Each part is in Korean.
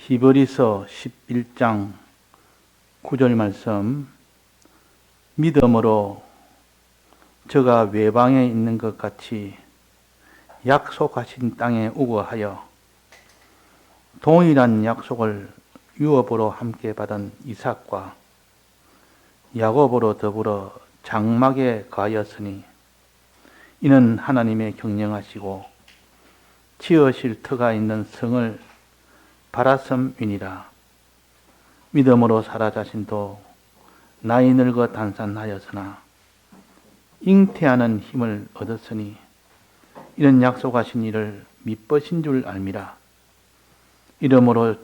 히브리서 11장 9절 말씀. 믿음으로 저가 외방에 있는 것 같이 약속하신 땅에 우거하여 동일한 약속을 유업으로 함께 받은 이삭과 야곱으로 더불어 장막에 거하였으니 이는 하나님의 경영하시고 지으실 터가 있는 성을 바랐음이니라. 믿음으로 사라 자신도 나이 늙어 단산하였으나 잉태하는 힘을 얻었으니 이런 약속하신 이를 미쁘신 줄 알미라. 이러므로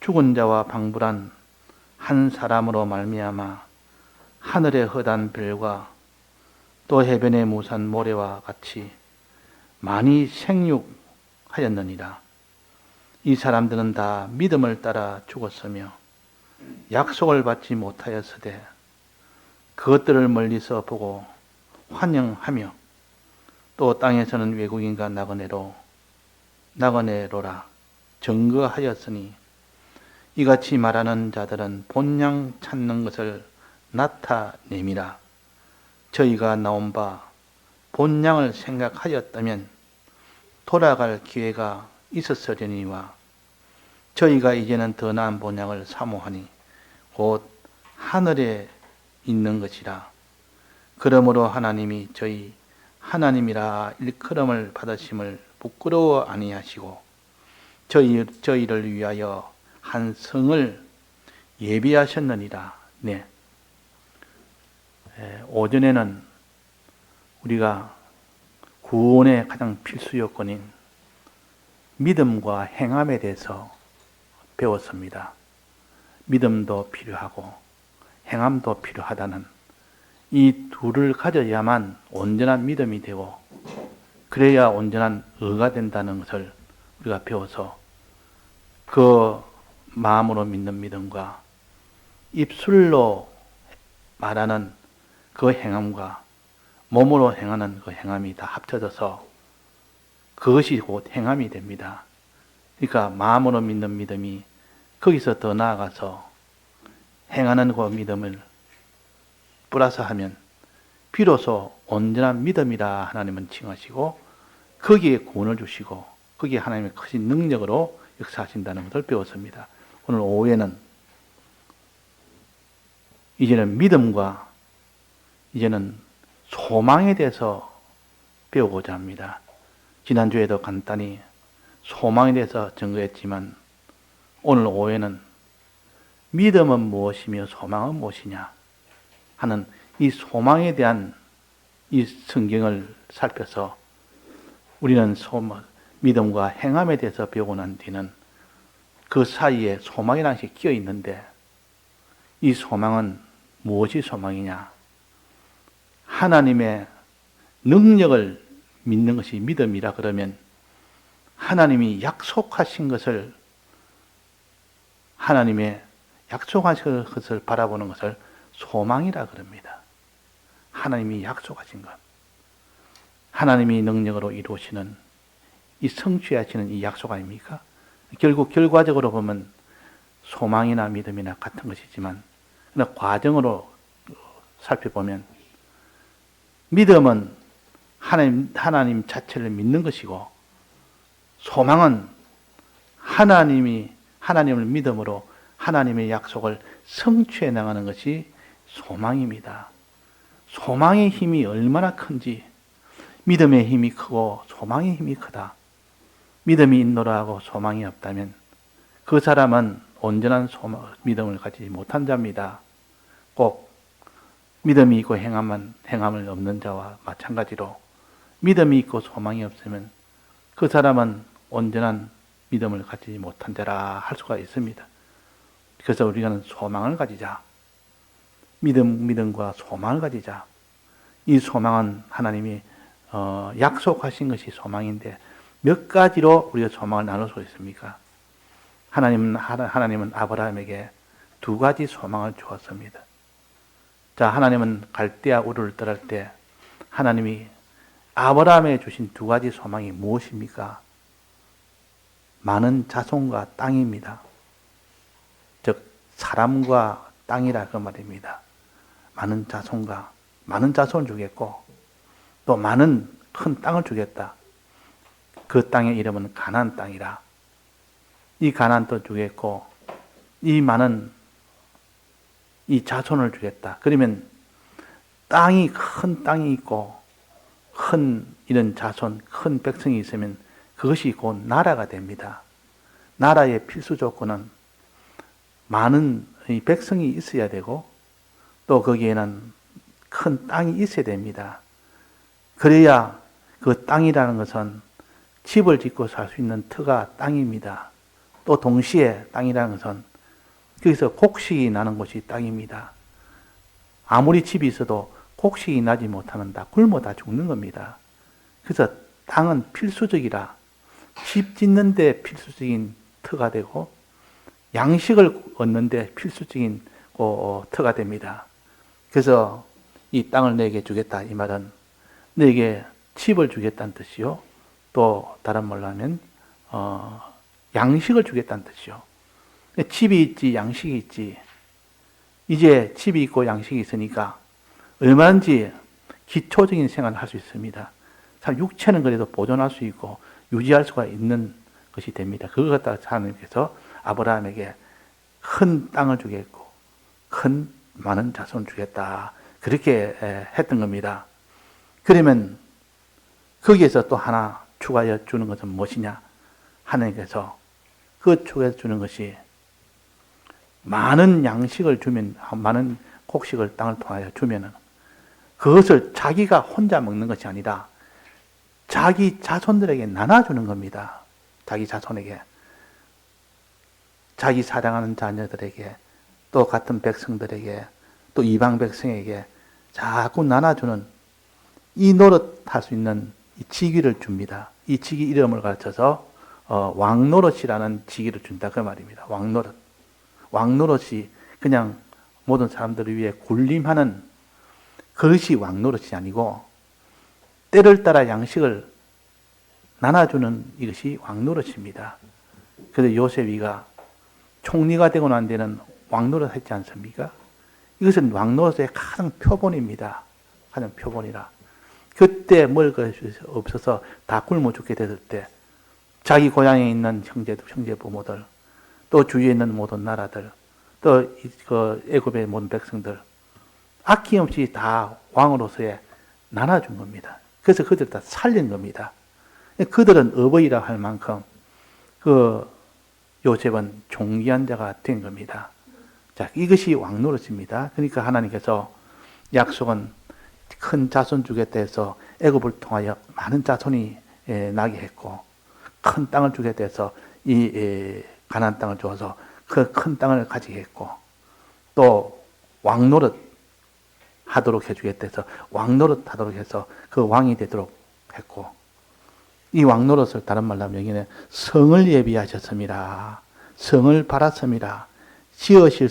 죽은 자와 방불한 한 사람으로 말미암아 하늘의 허단 별과 또 해변의 무산 모래와 같이 많이 생육하였느니라. 이 사람들은 다 믿음을 따라 죽었으며 약속을 받지 못하였으되 그것들을 멀리서 보고 환영하며 또 땅에서는 외국인과 나그네로라 증거하였으니 이같이 말하는 자들은 본향 찾는 것을 나타내미라. 저희가 나온 바 본향을 생각하였다면 돌아갈 기회가 있었으려니와 저희가 이제는 더 나은 본향을 사모하니 곧 하늘에 있는 것이라. 그러므로 하나님이 저희 하나님이라 일컬음을 받으심을 부끄러워 아니하시고 저희를 위하여 한 성을 예비하셨느니라. 네. 오전에는 우리가 구원의 가장 필수 요건인 믿음과 행함에 대해서 배웠습니다. 믿음도 필요하고 행함도 필요하다는 이 둘을 가져야만 온전한 믿음이 되고 그래야 온전한 의가 된다는 것을 우리가 배워서 그 마음으로 믿는 믿음과 입술로 말하는 그 행함과 몸으로 행하는 그 행함이 다 합쳐져서 그것이 곧 행함이 됩니다. 그러니까 마음으로 믿는 믿음이 거기서 더 나아가서 행하는 그 믿음을 플러스 하면 비로소 온전한 믿음이라 하나님은 칭하시고 거기에 구원을 주시고 거기에 하나님의 크신 능력으로 역사하신다는 것을 배웠습니다. 오늘 오후에는 이제는 믿음과 이제는 소망에 대해서 배우고자 합니다. 지난주에도 간단히 소망에 대해서 증거했지만 오늘 오후에는 믿음은 무엇이며 소망은 무엇이냐 하는 이 소망에 대한 이 성경을 살펴서 우리는 믿음과 행함에 대해서 배우고 난 뒤는 그 사이에 소망이라는 것이 끼어 있는데 이 소망은 무엇이 소망이냐? 하나님의 능력을 믿는 것이 믿음이라 그러면 하나님이 약속하신 것을 하나님의 약속하신 것을 바라보는 것을 소망이라 그럽니다. 하나님이 약속하신 것. 하나님이 능력으로 이루시는 이 성취하시는 이 약속 아닙니까? 결국 결과적으로 보면 소망이나 믿음이나 같은 것이지만 그러나 과정으로 살펴보면 믿음은 하나님 자체를 믿는 것이고 소망은 하나님을 믿음으로 하나님의 약속을 성취해 나가는 것이 소망입니다. 소망의 힘이 얼마나 큰지 믿음의 힘이 크고 소망의 힘이 크다. 믿음이 있노라 하고 소망이 없다면 그 사람은 온전한 믿음을 가지지 못한 자입니다. 꼭 믿음이 있고 행함을 없는 자와 마찬가지로 믿음이 있고 소망이 없으면 그 사람은 온전한 믿음을 가지지 못한 자라 할 수가 있습니다. 그래서 우리는 소망을 가지자. 믿음과 소망을 가지자. 이 소망은 하나님이 약속하신 것이 소망인데 몇 가지로 우리가 소망을 나눌 수 있습니까? 하나님은 아브라함에게 두 가지 소망을 주었습니다. 자, 하나님은 갈대아 우르를 떠날 때 하나님이 아브라함에 주신 두 가지 소망이 무엇입니까? 많은 자손과 땅입니다. 사람과 땅이라 그 말입니다. 많은 자손과 많은 자손을 주겠고 또 많은 큰 땅을 주겠다. 그 땅의 이름은 가나안 땅이라. 이 가나안도 주겠고 이 많은 이 자손을 주겠다. 그러면 땅이 큰 땅이 있고 큰 이런 자손, 큰 백성이 있으면 그것이 곧 나라가 됩니다. 나라의 필수 조건은 많은 이 백성이 있어야 되고 또 거기에는 큰 땅이 있어야 됩니다. 그래야 그 땅이라는 것은 집을 짓고 살 수 있는 터가 땅입니다. 또 동시에 땅이라는 것은 거기서 곡식이 나는 곳이 땅입니다. 아무리 집이 있어도 곡식이 나지 못하면 다 굶어 다 죽는 겁니다. 그래서 땅은 필수적이라 집 짓는 데 필수적인 터가 되고 양식을 얻는 데 필수적인 터가 됩니다. 그래서 이 땅을 내게 주겠다 이 말은 내게 집을 주겠다는 뜻이요. 또 다른 말로 하면 양식을 주겠다는 뜻이요. 집이 있지 양식이 있지. 이제 집이 있고 양식이 있으니까 얼마든지 기초적인 생활을 할 수 있습니다. 참 육체는 그래도 보존할 수 있고 유지할 수가 있는 것이 됩니다. 그걸 갖다가 하나님께서 아브라함에게 큰 땅을 주겠고 큰 많은 자손을 주겠다. 그렇게 했던 겁니다. 그러면 거기에서 또 하나 추가해 주는 것은 무엇이냐? 하나님께서 그 추가해 주는 것이 많은 양식을 주면, 많은 곡식을 땅을 통하여 주면은 그것을 자기가 혼자 먹는 것이 아니라 자기 자손들에게 나눠주는 겁니다. 자기 자손에게. 자기 사랑하는 자녀들에게, 또 같은 백성들에게, 또 이방 백성에게 자꾸 나눠주는 이 노릇할 수 있는 이 직위를 줍니다. 이 직위 이름을 가르쳐서 왕노릇이라는 직위를 준다 그 말입니다. 왕노릇. 왕노릇이 그냥 모든 사람들을 위해 군림하는 그것이 왕노릇이 아니고 때를 따라 양식을 나눠주는 이것이 왕노릇입니다. 그래서 요셉이가 총리가 되고 난 데는 왕노릇 했지 않습니까? 이것은 왕노릇의 가장 표본입니다. 가장 표본이라. 그때 먹을 것이 없어서 다 굶어 죽게 됐을 때 자기 고향에 있는 형제 부모들 또 주위에 있는 모든 나라들 또 그 애굽의 모든 백성들 아낌없이 다 왕으로서의 나눠준 겁니다. 그래서 그들 다 살린 겁니다. 그들은 어버이라 할 만큼 그 요셉은 존귀한 자가 된 겁니다. 자, 이것이 왕노릇입니다. 그러니까 하나님께서 약속은 큰 자손 주겠다 해서 애굽을 통하여 많은 자손이 나게 했고 큰 땅을 주겠다 해서 이 가나안 땅을 주어서 그 큰 땅을 가지게 했고 또 왕노릇 하도록 해주겠다 해서 왕노릇 하도록 해서 그 왕이 되도록 했고 이 왕노릇을 다른 말로 하면 여기는 성을 예비하셨습니다. 성을 바랐습니다. 지으실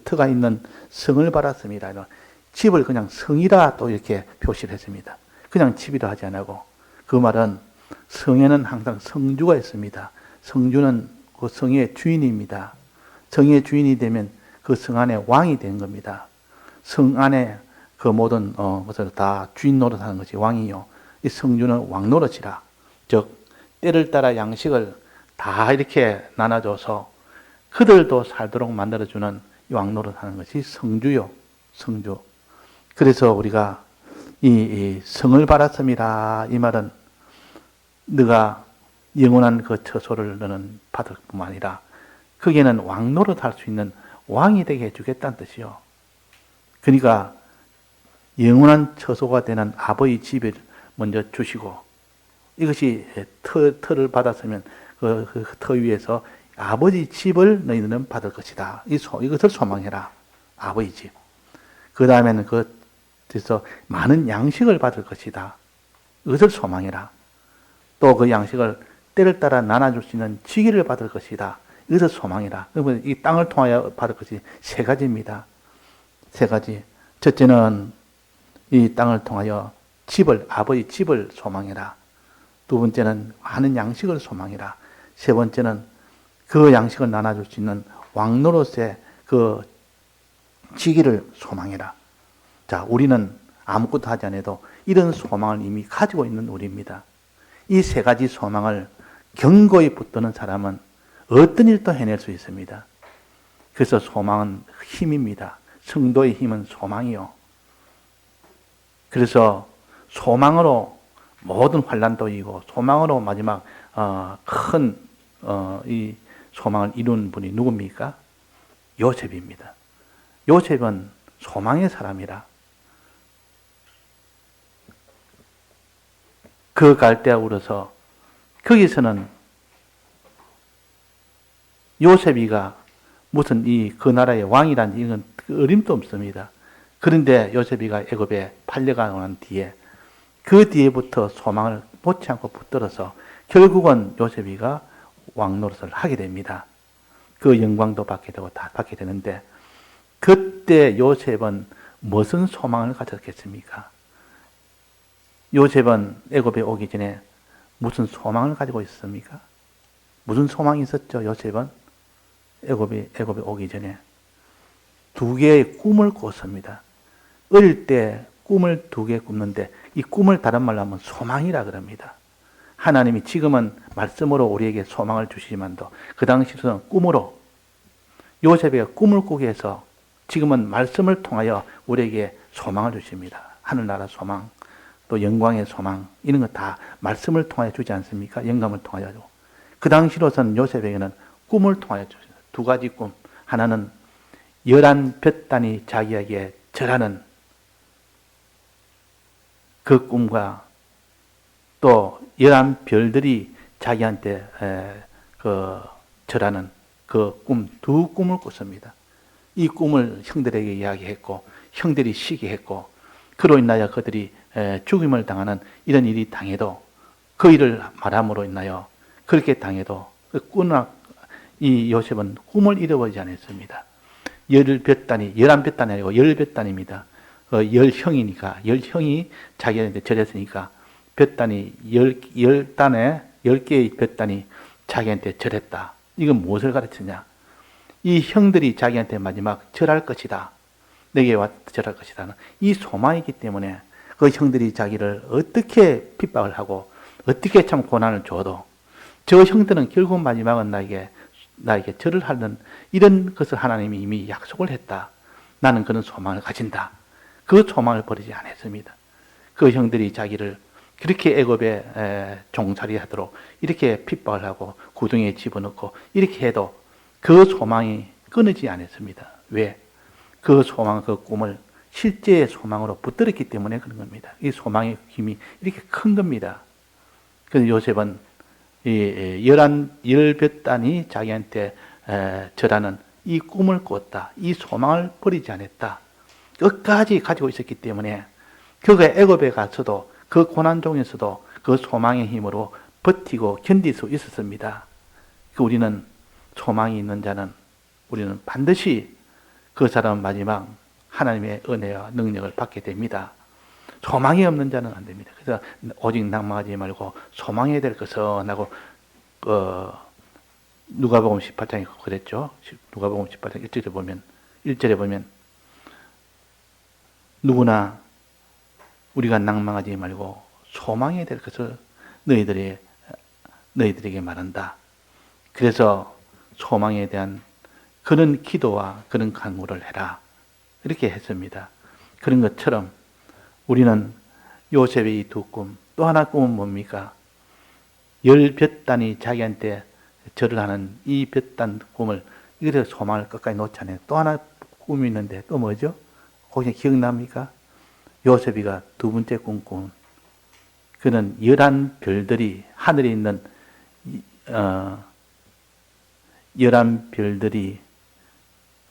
터가 있는 성을 바랐습니다. 집을 그냥 성이라 또 이렇게 표시를 했습니다. 그냥 집이라 하지 않고 그 말은 성에는 항상 성주가 있습니다. 성주는 그 성의 주인입니다. 성의 주인이 되면 그 성 안에 왕이 된 겁니다. 성 안에 그 모든 것을 다 주인 노릇하는 것이 왕이요. 이 성주는 왕노릇이라. 즉 때를 따라 양식을 다 이렇게 나눠줘서 그들도 살도록 만들어주는 이 왕노릇하는 것이 성주요. 성주. 그래서 우리가 이 성을 바랐음이라 이 말은 네가 영원한 그 처소를 너는 받을 뿐만 아니라 거기에는 왕노릇 할 수 있는 왕이 되게 해주겠다는 뜻이요. 그러니까 영원한 처소가 되는 아버지 집을 먼저 주시고 이것이 터를 받았으면 그 터 위에서 아버지 집을 너희는 받을 것이다. 이것을 소망해라. 아버지 집. 그 다음에는 그래서 많은 양식을 받을 것이다. 이것을 소망해라. 또 그 양식을 때를 따라 나눠줄 수 있는 지기를 받을 것이다. 이것을 소망해라. 그러면 이 땅을 통하여 받을 것이 세 가지입니다. 세 가지. 첫째는 이 땅을 통하여 아버지 집을 소망해라. 두 번째는 많은 양식을 소망해라. 세 번째는 그 양식을 나눠줄 수 있는 왕노릇의 그 지기를 소망해라. 자, 우리는 아무것도 하지 않아도 이런 소망을 이미 가지고 있는 우리입니다. 이 세 가지 소망을 견고히 붙드는 사람은 어떤 일도 해낼 수 있습니다. 그래서 소망은 힘입니다. 성도의 힘은 소망이요. 그래서 소망으로 모든 환난도 이기고 소망으로 마지막 큰 이 소망을 이룬 분이 누굽니까? 요셉입니다. 요셉은 소망의 사람이라 그 갈대아우로서 거기서는 요셉이가 무슨 그 나라의 왕이란 이건 어림도 없습니다. 그런데 요셉이가 애굽에 팔려가고 난 뒤에 그 뒤에부터 소망을 놓지 않고 붙들어서 결국은 요셉이가 왕노릇을 하게 됩니다. 그 영광도 받게 되고 다 받게 되는데 그때 요셉은 무슨 소망을 가졌겠습니까? 요셉은 애굽에 오기 전에 무슨 소망을 가지고 있었습니까? 무슨 소망이 있었죠? 요셉은 애굽에 오기 전에 두 개의 꿈을 꿨습니다. 어릴 때 꿈을 두 개 꿨는데 이 꿈을 다른 말로 하면 소망이라 그럽니다. 하나님이 지금은 말씀으로 우리에게 소망을 주시지만도 그 당시에는 꿈으로 요셉에게 꿈을 꾸게 해서 지금은 말씀을 통하여 우리에게 소망을 주십니다. 하늘나라 소망, 또 영광의 소망 이런 거 다 말씀을 통하여 주지 않습니까? 영감을 통하여. 그 당시로서는 요셉에게는 꿈을 통하여 주십니다. 두 가지 꿈. 하나는 11볕단이 자기에게 절하는 그 꿈과 또 11별들이 자기한테 절하는 그 꿈, 두 꿈을 꿨습니다. 이 꿈을 형들에게 이야기했고 형들이 시기했고 그로 인하여 그들이 죽임을 당하는 이런 일이 당해도 그 일을 말함으로 인하여 그렇게 당해도 이 요셉은 꿈을 잃어버리지 않았습니다. 11볕단이 11볕단이 아니고 10볕단입니다. 10형이니까 10형이 자기한테 절했으니까 볕단이 10단에 10개의 볕단이 자기한테 절했다. 이건 무엇을 가르치냐? 이 형들이 자기한테 마지막 절할 것이다. 내게 와서 절할 것이다. 이 소망이기 때문에 그 형들이 자기를 어떻게 핍박을 하고 어떻게 참 고난을 줘도 저 형들은 결국 마지막은 나에게 절을 하는 이런 것을 하나님이 이미 약속을 했다. 나는 그런 소망을 가진다. 그 소망을 버리지 않았습니다. 그 형들이 자기를 그렇게 애굽에 종살이 하도록 이렇게 핍박을 하고 구덩이에 집어넣고 이렇게 해도 그 소망이 끊이지 않았습니다. 왜? 그 소망, 그 꿈을 실제의 소망으로 붙들었기 때문에 그런 겁니다. 이 소망의 힘이 이렇게 큰 겁니다. 그래서 요셉은 몇 단이 자기한테 절하는 이 꿈을 꿨다. 이 소망을 버리지 않았다. 끝까지 가지고 있었기 때문에 그가 애굽에 가서도 그 고난 중에서도 그 소망의 힘으로 버티고 견딜 수 있었습니다. 우리는 소망이 있는 자는 우리는 반드시 그 사람은 마지막 하나님의 은혜와 능력을 받게 됩니다. 소망이 없는 자는 안 됩니다. 그래서 오직 낭망하지 말고 소망해야 될 것은 하고 누가복음 18장에 그랬죠. 누가복음 18장 1절에 보면 누구나 우리가 낭망하지 말고 소망해야 될 것을 너희들에게 말한다. 그래서 소망에 대한 그런 기도와 그런 간구를 해라. 이렇게 했습니다. 그런 것처럼 우리는 요셉의 이 두 꿈, 또 하나 꿈은 뭡니까? 10볕단이 자기한테 절을 하는 이 볕단 꿈을, 이것에 소망을 끝까지 놓지 않아요. 또 하나 꿈이 있는데 또 뭐죠? 혹시 기억납니까? 요셉이가 두 번째 꿈, 그는 11별들이, 하늘에 있는 11별들이,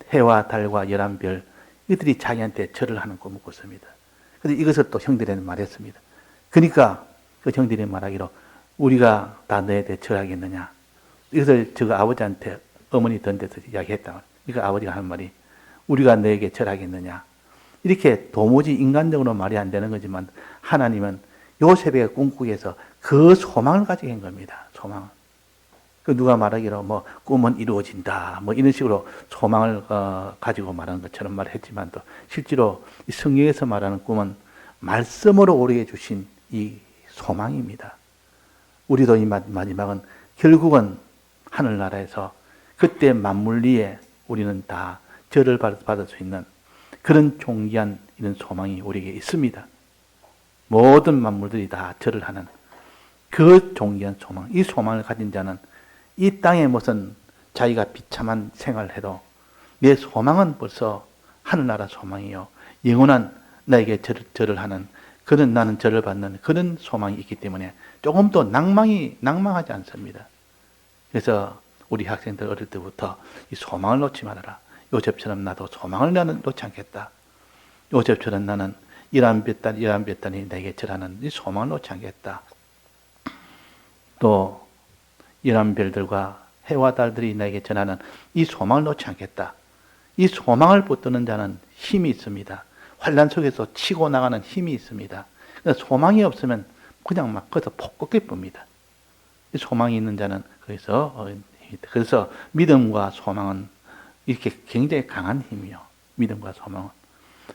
해와 달과 11별, 이들이 자기한테 절을 하는 꿈을 꿨습니다. 그래서 이것을 또 형들에게 말했습니다. 그러니까 그 형들이 말하기로 우리가 다 너에 대해 절하겠느냐. 이것을 저 아버지한테 어머니 던데서 이야기했다. 그러니까 아버지가 하는 말이 우리가 너에게 절하겠느냐. 이렇게 도무지 인간적으로 말이 안 되는 거지만 하나님은 요셉의 꿈꾸기에서 그 소망을 가지게 한 겁니다. 소망. 그 누가 말하기로 뭐 꿈은 이루어진다 뭐 이런 식으로 소망을 가지고 말하는 것처럼 말했지만도 실제로 이 성경에서 말하는 꿈은 말씀으로 우리에게 주신 이 소망입니다. 우리도 이 마지막은 결국은 하늘나라에서 그때 만물리에 우리는 다 절을 받을 수 있는 그런 존귀한 이런 소망이 우리에게 있습니다. 모든 만물들이 다 절을 하는 그 존귀한 소망, 이 소망을 가진 자는 이 땅에 무슨 자기가 비참한 생활을 해도 내 소망은 벌써 하늘나라 소망이요. 영원한 나에게 절을 하는 그런 나는 절을 받는 그런 소망이 있기 때문에 조금도 낭망하지 않습니다. 그래서 우리 학생들 어릴 때부터 이 소망을 놓지 말아라. 요셉처럼 나도 소망을 나는 놓지 않겠다. 요셉처럼 나는 이러한 몇 단이 내게 절하는 이 소망을 놓지 않겠다. 또 이러한 별들과 해와 달들이 내게 전하는 이 소망을 놓지 않겠다. 이 소망을 붙드는 자는 힘이 있습니다. 환난 속에서 치고 나가는 힘이 있습니다. 소망이 없으면 그냥 막 거기서 폭 꺾여 봅니다. 이 소망이 있는 자는 그래서 믿음과 소망은 이렇게 굉장히 강한 힘이요. 믿음과 소망은.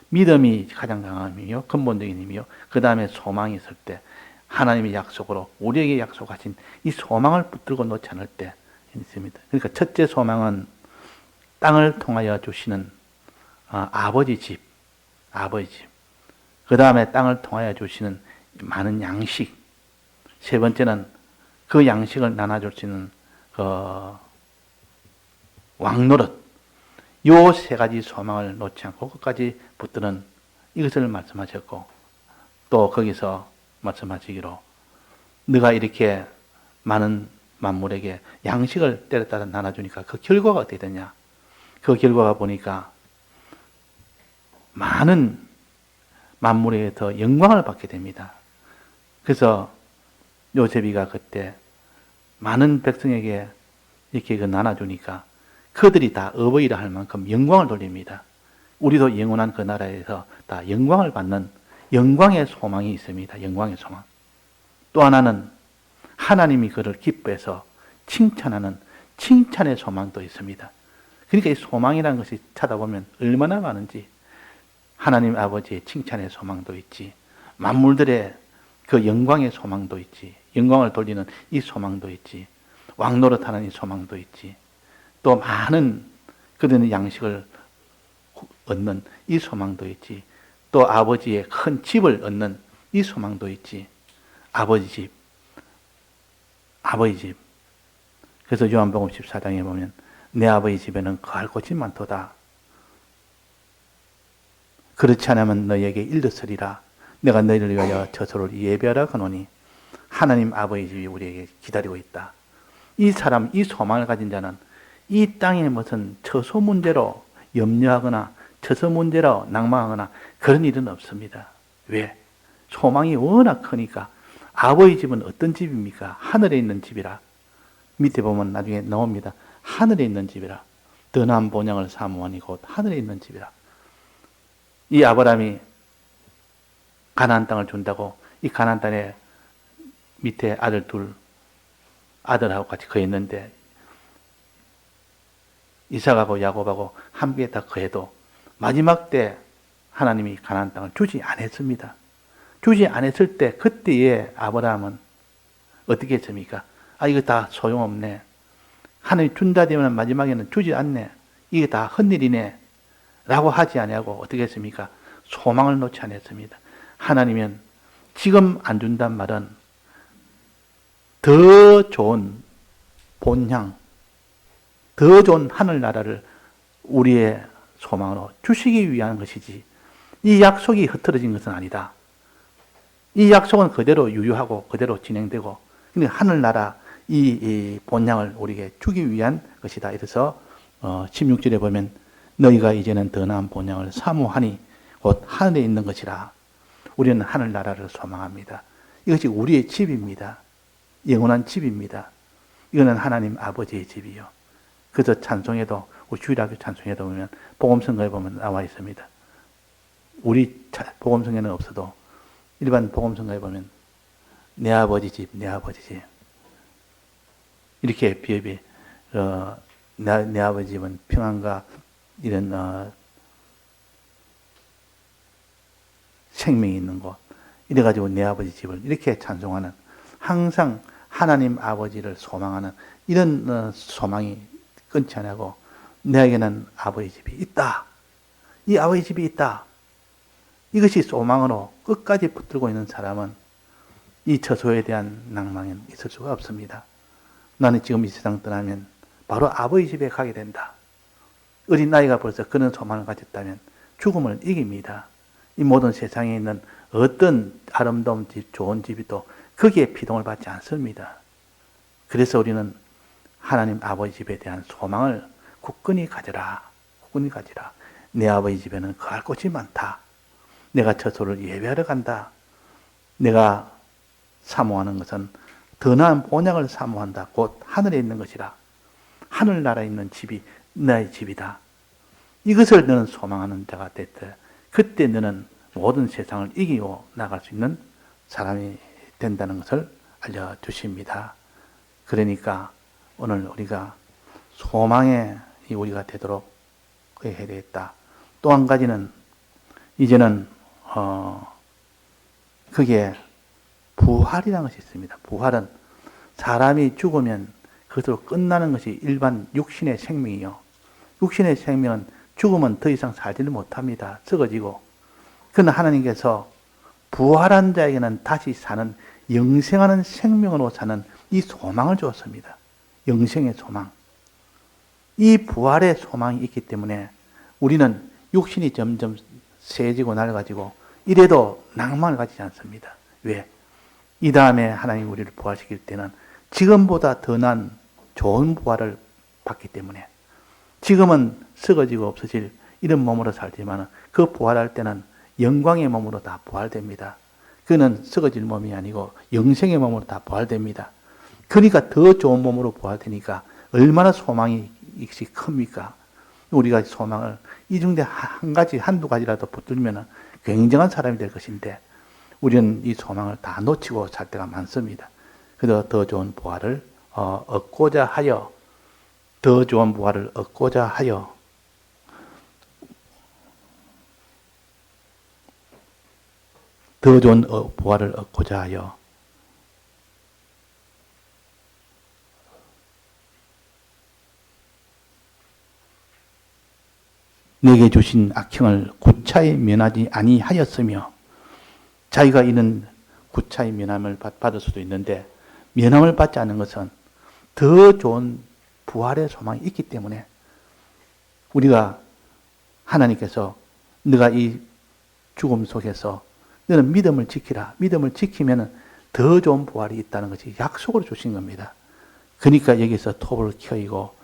믿음이 가장 강한 힘이요. 근본적인 힘이요. 그 다음에 소망이 있을 때 하나님의 약속으로 우리에게 약속하신 이 소망을 붙들고 놓지 않을 때 있습니다. 그러니까 첫째 소망은 땅을 통하여 주시는 아버지 집. 그 다음에 땅을 통하여 주시는 많은 양식. 세 번째는 그 양식을 나눠줄 수 있는 왕노릇. 요 세 가지 소망을 놓지 않고 끝까지 붙드는 이것을 말씀하셨고 또 거기서 말씀하시기로 네가 이렇게 많은 만물에게 양식을 때려따라 나눠주니까 그 결과가 어떻게 되냐. 그 결과가 보니까 많은 만물에 더 영광을 받게 됩니다. 그래서 요셉이가 그때 많은 백성에게 이렇게 나눠주니까 그들이 다 어버이라 할 만큼 영광을 돌립니다. 우리도 영원한 그 나라에서 다 영광을 받는 영광의 소망이 있습니다. 영광의 소망. 또 하나는 하나님이 그를 기뻐해서 칭찬하는 칭찬의 소망도 있습니다. 그러니까 이 소망이라는 것이 찾아보면 얼마나 많은지 하나님 아버지의 칭찬의 소망도 있지, 만물들의 그 영광의 소망도 있지, 영광을 돌리는 이 소망도 있지, 왕노릇하는 이 소망도 있지, 또 많은 그들은 양식을 얻는 이 소망도 있지, 또 아버지의 큰 집을 얻는 이 소망도 있지. 아버지 집. 그래서 요한복음 14장에 보면 내 아버지 집에는 거할 곳이 많도다. 그렇지 않으면 너희에게 일렀으리라. 내가 너희를 위하여 저소를 예배하라 하노니 하나님 아버지 집이 우리에게 기다리고 있다. 이 사람, 이 소망을 가진 자는 이 땅에 무슨 처소 문제로 염려하거나 처소 문제로 낭망하거나 그런 일은 없습니다. 왜? 소망이 워낙 크니까. 아버지 집은 어떤 집입니까? 하늘에 있는 집이라. 밑에 보면 나중에 나옵니다. 하늘에 있는 집이라. 더 나은 본향을 사모하니 곧 하늘에 있는 집이라. 이 아브라함이 가나안 땅을 준다고 이 가나안 땅에 밑에 아들하고 같이 거했는데 이삭하고 야곱하고 함께 다 거해도 마지막 때 하나님이 가나안 땅을 주지 않았습니다. 주지 않았을 때 그때의 아브라함은 어떻게 했습니까? 이거 다 소용없네. 하나님이 준다 되면 마지막에는 주지 않네. 이게 다 헛일이네. 라고 하지 아니하고 어떻게 했습니까? 소망을 놓지 않았습니다. 하나님은 지금 안 준단 말은 더 좋은 본향, 더 좋은 하늘나라를 우리의 소망으로 주시기 위한 것이지 이 약속이 흐트러진 것은 아니다. 이 약속은 그대로 유효하고 그대로 진행되고 하늘나라 이 본향을 우리에게 주기 위한 것이다. 이래서 16절에 보면 너희가 이제는 더 나은 본향을 사모하니 곧 하늘에 있는 것이라. 우리는 하늘나라를 소망합니다. 이것이 우리의 집입니다. 영원한 집입니다. 이거는 하나님 아버지의 집이요. 그래서 찬송에도 우리 주일학교 찬송에도 보면 복음성가에 보면 나와 있습니다. 우리 복음성에는 없어도 일반 복음성가에 보면 내 아버지 집, 내 아버지 집. 이렇게 비읍이 내 아버지 집은 평안과 이런 생명이 있는 곳, 이래가지고 내 아버지 집을 이렇게 찬송하는, 항상 하나님 아버지를 소망하는 이런 소망이 끊지 않고, 내게는 아버지 집이 있다. 이 아버지 집이 있다. 이것이 소망으로 끝까지 붙들고 있는 사람은 이 처소에 대한 낭망은 있을 수가 없습니다. 나는 지금 이 세상 떠나면 바로 아버지 집에 가게 된다. 어린 나이가 벌써 그런 소망을 가졌다면 죽음을 이깁니다. 이 모든 세상에 있는 어떤 아름다운 집, 좋은 집이 또 거기에 피동을 받지 않습니다. 그래서 우리는 하나님 아버지 집에 대한 소망을 굳건히 가져라. 굳건히 가지라. 내 아버지 집에는 거할 곳이 많다. 내가 처소를 예배하러 간다. 내가 사모하는 것은 더 나은 본향을 사모한다. 곧 하늘에 있는 것이라. 하늘나라에 있는 집이 나의 집이다. 이것을 너는 소망하는 자가 됐다. 그때 너는 모든 세상을 이기고 나갈 수 있는 사람이 된다는 것을 알려주십니다. 그러니까 오늘 우리가 소망의 우리가 되도록 해야 되겠다. 또 한 가지는 이제는 그게 부활이라는 것이 있습니다. 부활은 사람이 죽으면 그것으로 끝나는 것이 일반 육신의 생명이요. 육신의 생명은 죽으면 더 이상 살지를 못합니다. 썩어지고. 그러나 하나님께서 부활한 자에게는 다시 사는 영생하는 생명으로 사는 이 소망을 주었습니다. 영생의 소망. 이 부활의 소망이 있기 때문에 우리는 육신이 점점 세지고 낡아지고 이래도 낭만을 가지지 않습니다. 왜? 이 다음에 하나님이 우리를 부활시킬 때는 지금보다 더 난 좋은 부활을 받기 때문에, 지금은 썩어지고 없어질 이런 몸으로 살지만 그 부활할 때는 영광의 몸으로 다 부활됩니다. 그는 썩어질 몸이 아니고 영생의 몸으로 다 부활됩니다. 그러니까 더 좋은 몸으로 부활되니까 얼마나 소망이 큽니까? 우리가 소망을 이 중에 한 가지, 한두 가지라도 붙들면 굉장한 사람이 될 것인데, 우리는 이 소망을 다 놓치고 살 때가 많습니다. 그래서 더 좋은 부활을 얻고자 하여, 더 좋은 부활을 얻고자 하여, 더 좋은 부활을 얻고자 하여 내게 주신 악행을 구차히 면하지 아니하였으며, 자기가 이런 구차히 면함을 받을 수도 있는데, 면함을 받지 않는 것은 더 좋은 부활의 소망이 있기 때문에, 우리가 하나님께서 네가 이 죽음 속에서 너는 믿음을 지키라. 믿음을 지키면 더 좋은 부활이 있다는 것이 약속을 주신 겁니다. 그러니까 여기서 톱을 켜이고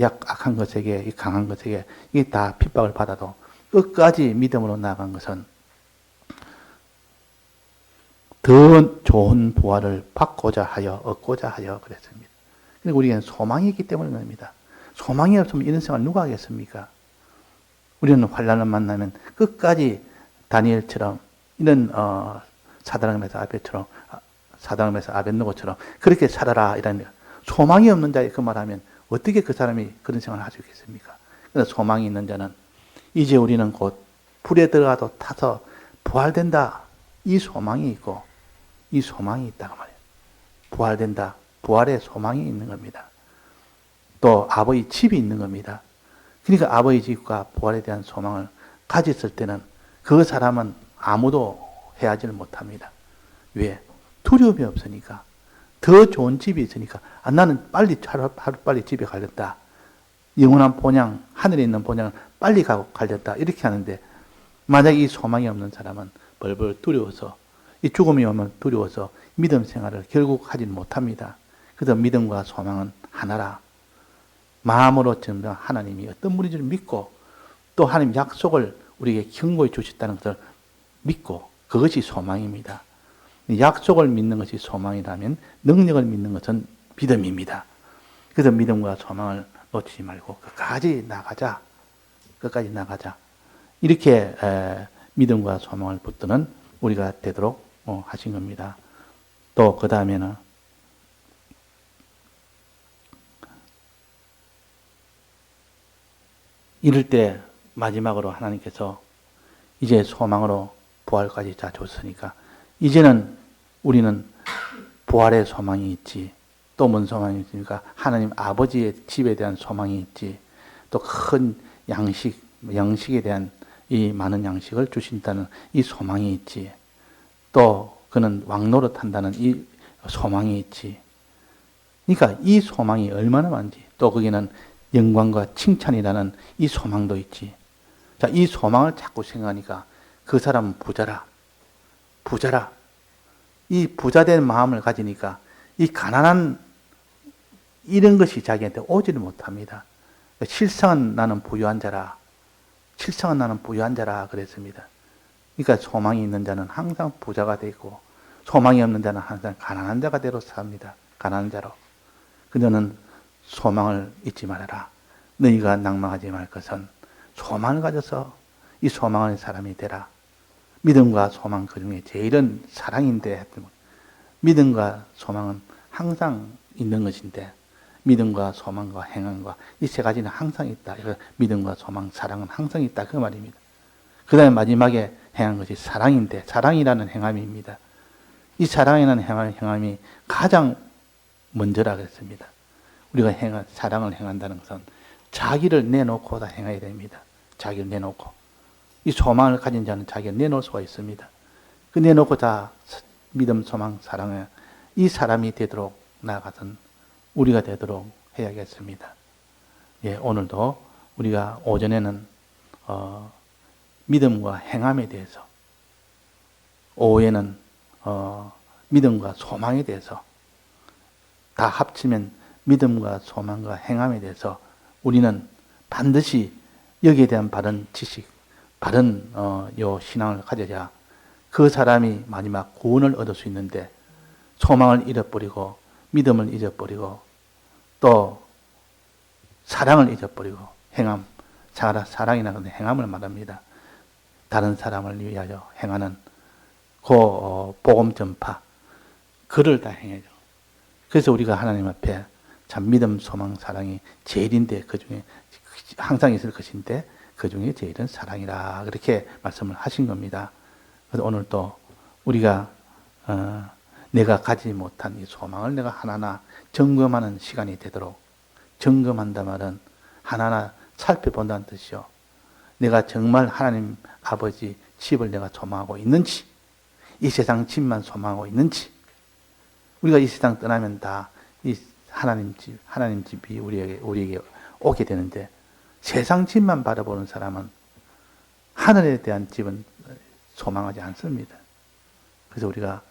악한 것에게, 강한 것에게 이게 다 핍박을 받아도 끝까지 믿음으로 나아간 것은 더 좋은 부활을 받고자 하여, 얻고자 하여 그랬습니다. 그리고 우리에게는 소망이 있기 때문입니다. 소망이 없으면 이런 생활 누가 하겠습니까? 우리는 환난을 만나면 끝까지 다니엘처럼, 이런 사드락메사 아벳느고처럼 그렇게 살아라, 이런 소망이 없는 자에 그 말하면 어떻게 그 사람이 그런 생활을 할 수 있겠습니까? 그래서 소망이 있는 자는 이제 우리는 곧 불에 들어가도 타서 부활된다. 이 소망이 있고, 이 소망이 있다고 말이에요. 부활된다. 부활의 소망이 있는 겁니다. 또 아버지 집이 있는 겁니다. 그러니까 아버지 집과 부활에 대한 소망을 가졌을 때는 그 사람은 아무도 해하지를 못합니다. 왜? 두려움이 없으니까. 더 좋은 집이 있으니까. 나는 하루빨리 집에 가려다. 영원한 본향, 하늘에 있는 본향을 빨리 가고 가려다. 이렇게 하는데, 만약 이 소망이 없는 사람은 벌벌 두려워서, 이 죽음이 오면 두려워서 믿음 생활을 결국 하지는 못합니다. 그래서 믿음과 소망은 하나라. 마음으로 전부 하나님이 어떤 분인 줄 믿고, 또 하나님 약속을 우리에게 경고해 주셨다는 것을 믿고, 그것이 소망입니다. 약속을 믿는 것이 소망이라면 능력을 믿는 것은 믿음입니다. 그래서 믿음과 소망을 놓치지 말고 끝까지 나가자. 끝까지 나가자. 이렇게 믿음과 소망을 붙드는 우리가 되도록 하신 겁니다. 또 그 다음에는 이럴 때 마지막으로 하나님께서 이제 소망으로 부활까지 다 줬으니까 이제는 우리는 부활의 소망이 있지. 또 뭔 소망이 있습니까? 하나님 아버지의 집에 대한 소망이 있지. 또 큰 양식에 대한 이 많은 양식을 주신다는 이 소망이 있지. 또 그는 왕노릇한다는 이 소망이 있지. 그러니까 이 소망이 얼마나 많지. 또 거기는 영광과 칭찬이라는 이 소망도 있지. 자, 이 소망을 자꾸 생각하니까 그 사람은 부자라. 부자라. 이 부자된 마음을 가지니까 이 가난한 이런 것이 자기한테 오지를 못합니다. 실상은 나는 부유한 자라. 실상은 나는 부유한 자라 그랬습니다. 그러니까 소망이 있는 자는 항상 부자가 되고 소망이 없는 자는 항상 가난한 자가 되로 삽니다. 가난한 자로. 그녀는 소망을 잊지 말아라. 너희가 낭망하지 말 것은 소망을 가져서 이 소망의 사람이 되라. 믿음과 소망 그 중에 제일은 사랑인데 믿음과 소망은 항상 있는 것인데 믿음과 소망과 행함과 이 세 가지는 항상 있다. 믿음과 소망, 사랑은 항상 있다. 그 말입니다. 그 다음에 마지막에 행한 것이 사랑인데 사랑이라는 행함입니다. 이 사랑이라는 행함이 가장 먼저라 그랬습니다. 우리가 사랑을 행한다는 것은 자기를 내놓고 다 행해야 됩니다. 자기를 내놓고. 이 소망을 가진 자는 자기를 내놓을 수가 있습니다. 그 내놓고 다 믿음, 소망, 사랑에 이 사람이 되도록 나아가선 우리가 되도록 해야겠습니다. 예, 오늘도 우리가 오전에는 믿음과 행함에 대해서, 오후에는 믿음과 소망에 대해서 다 합치면 믿음과 소망과 행함에 대해서 우리는 반드시 여기에 대한 바른 지식, 바른 요 신앙을 가져야 그 사람이 마지막 구원을 얻을 수 있는데 소망을 잃어버리고 믿음을 잊어버리고 또 사랑을 잊어버리고 행함, 사랑이나 행함을 말합니다. 다른 사람을 위하여 행하는 그 복음 전파, 그를 다 행해죠. 그래서 우리가 하나님 앞에 참 믿음, 소망, 사랑이 제일인데 그 중에 항상 있을 것인데 그 중에 제일은 사랑이라 그렇게 말씀을 하신 겁니다. 그래서 오늘 또 우리가 내가 가지 못한 이 소망을 내가 하나하나 점검하는 시간이 되도록, 점검한다 말은 하나하나 살펴본다는 뜻이요. 내가 정말 하나님 아버지 집을 내가 소망하고 있는지, 이 세상 집만 소망하고 있는지, 우리가 이 세상 떠나면 다 이 하나님 집이 우리에게 오게 되는데 세상 집만 바라보는 사람은 하늘에 대한 집은 소망하지 않습니다. 그래서 우리가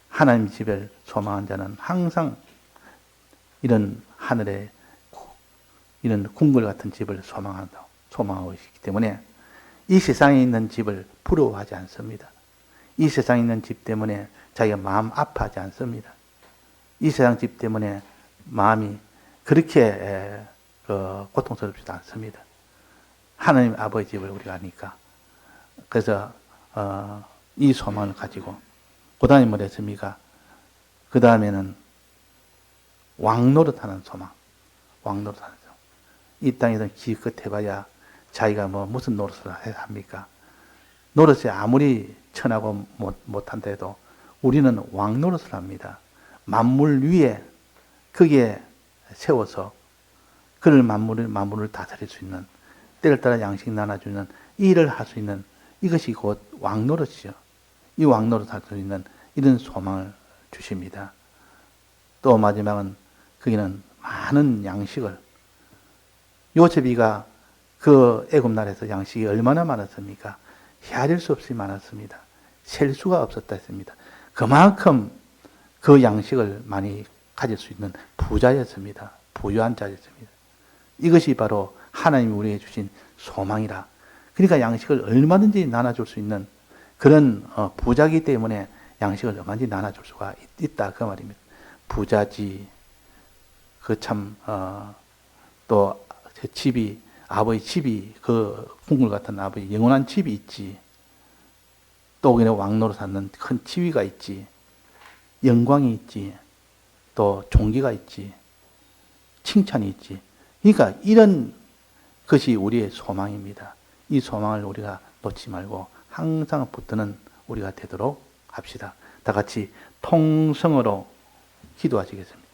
하나님 집을 소망한 자는 항상 이런 하늘의 이런 궁궐 같은 집을 소망하고 있기 때문에 이 세상에 있는 집을 부러워하지 않습니다. 이 세상에 있는 집 때문에 자기가 마음 아파하지 않습니다. 이 세상 집 때문에 마음이 그렇게 고통스럽지도 않습니다. 하나님 아버지 집을 우리가 아니까. 그래서 이 소망을 가지고 그 다음에 뭐 했습니까? 그 다음에는 왕노릇하는 소망. 왕노릇하는 소망. 이 땅에서 기껏 해봐야 자기가 뭐 무슨 노릇을 합니까? 노릇이 아무리 천하고 못한다 해도 우리는 왕노릇을 합니다. 만물 위에 거기에 세워서 그를 만물을 다스릴 수 있는, 때를 따라 양식 나눠주는 일을 할 수 있는 이것이 곧 왕노릇이죠. 이 왕노릇 할 수 있는 이런 소망을 주십니다. 또 마지막은 거기는 많은 양식을, 요셉이가 그 애굽 나라에서 양식이 얼마나 많았습니까? 헤아릴 수 없이 많았습니다. 셀 수가 없었다 했습니다. 그만큼 그 양식을 많이 가질 수 있는 부자였습니다. 부유한 자였습니다. 이것이 바로 하나님이 우리에게 주신 소망이라. 그러니까 양식을 얼마든지 나눠줄 수 있는 그런 부자이기 때문에 양식을 얼마든지 나눠줄 수가 있다 그 말입니다. 부자지. 그 참 또 집이, 아버지 집이, 그 궁궐 같은 아버지 영원한 집이 있지. 또 거기는 왕노로 사는 큰 지위가 있지. 영광이 있지. 또 존귀가 있지. 칭찬이 있지. 그러니까 이런 그것이 우리의 소망입니다. 이 소망을 우리가 놓지 말고 항상 붙드는 우리가 되도록 합시다. 다 같이 통성으로 기도하시겠습니다.